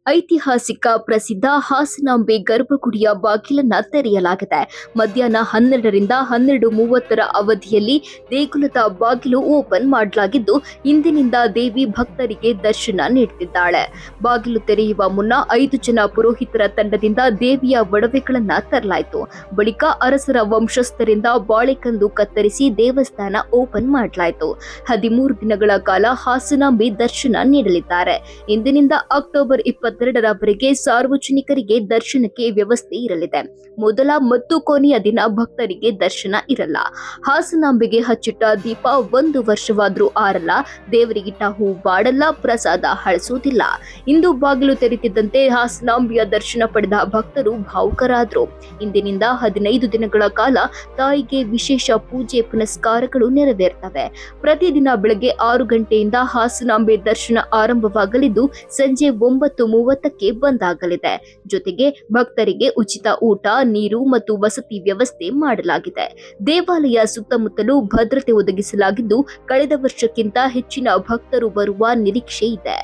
ಐತಿಹಾಸಿಕ ಪ್ರಸಿದ್ಧ ಹಾಸನಾಂಬೆ ಗರ್ಭಗುಡಿಯ ಬಾಗಿಲನ್ನ ತೆರೆಯಲಾಗಿದೆ. ಮಧ್ಯಾಹ್ನ 12ರಿಂದ 12:30 ಅವಧಿಯಲ್ಲಿ ದೇಗುಲದ ಬಾಗಿಲು ಓಪನ್ ಮಾಡಲಾಗಿದ್ದು, ಇಂದಿನಿಂದ ದೇವಿ ಭಕ್ತರಿಗೆ ದರ್ಶನ ನೀಡುತ್ತಿದ್ದಾಳೆ. ಬಾಗಿಲು ತೆರೆಯುವ ಮುನ್ನ 5 ಜನ ಪುರೋಹಿತರ ತಂಡದಿಂದ ದೇವಿಯ ಒಡವೆಗಳನ್ನ ತರಲಾಯಿತು. ಬಳಿಕ ಅರಸರ ವಂಶಸ್ಥರಿಂದ ಬಾಳೆಕಂದು ಕತ್ತರಿಸಿ ದೇವಸ್ಥಾನ ಓಪನ್ ಮಾಡಲಾಯಿತು. 13 ದಿನಗಳ ಕಾಲ ಹಾಸನಾಂಬೆ ದರ್ಶನ ನೀಡಲಿದ್ದಾರೆ. ಇಂದಿನಿಂದ ಅಕ್ಟೋಬರ್ 22ರವರೆಗೆ ಸಾರ್ವಜನಿಕರಿಗೆ ದರ್ಶನಕ್ಕೆ ವ್ಯವಸ್ಥೆ ಇರಲಿದೆ. ಮೊದಲ ಮತ್ತು ಕೊನೆಯ ದಿನ ಭಕ್ತರಿಗೆ ದರ್ಶನ ಇರಲ್ಲ. ಹಾಸನಾಂಬೆಗೆ ಹಚ್ಚಿಟ್ಟ ದೀಪ 1 ವರ್ಷವಾದ್ರೂ ಆರಲ್ಲ, ದೇವರಿಗಿಟ್ಟ ಹೂ ಬಾಡಲ್ಲ, ಪ್ರಸಾದ ಹಳಸೋದಿಲ್ಲ. ಇಂದು ಬಾಗಿಲು ತೆರೆತಿದ್ದಂತೆ ಹಾಸನಾಂಬೆಯ ದರ್ಶನ ಪಡೆದ ಭಕ್ತರು ಭಾವುಕರಾದ್ರು. ಇಂದಿನಿಂದ 15 ದಿನಗಳ ಕಾಲ ತಾಯಿಗೆ ವಿಶೇಷ ಪೂಜೆ ಪುನಸ್ಕಾರಗಳು ನೆರವೇರ್ತವೆ. ಪ್ರತಿದಿನ ಬೆಳಗ್ಗೆ 6 ಗಂಟೆಯಿಂದ ಹಾಸನಾಂಬೆ ದರ್ಶನ ಆರಂಭವಾಗಲಿದ್ದು, ಸಂಜೆ 9:30ಕ್ಕೆ ಬಂದಾಗಲಿದೆ. ಜೊತೆಗೆ ಭಕ್ತರಿಗೆ ಉಚಿತ ಊಟ, ನೀರು ಮತ್ತು ವಸತಿ ವ್ಯವಸ್ಥೆ ಮಾಡಲಾಗಿದೆ. ದೇವಾಲಯ ಸುತ್ತಮುತ್ತಲೂ ಭದ್ರತೆ ಒದಗಿಸಲಾಗಿದ್ದು, ಕಳೆದ ವರ್ಷಕ್ಕಿಂತ ಹೆಚ್ಚಿನ ಭಕ್ತರು ಬರುವ ನಿರೀಕ್ಷೆ ಇದೆ.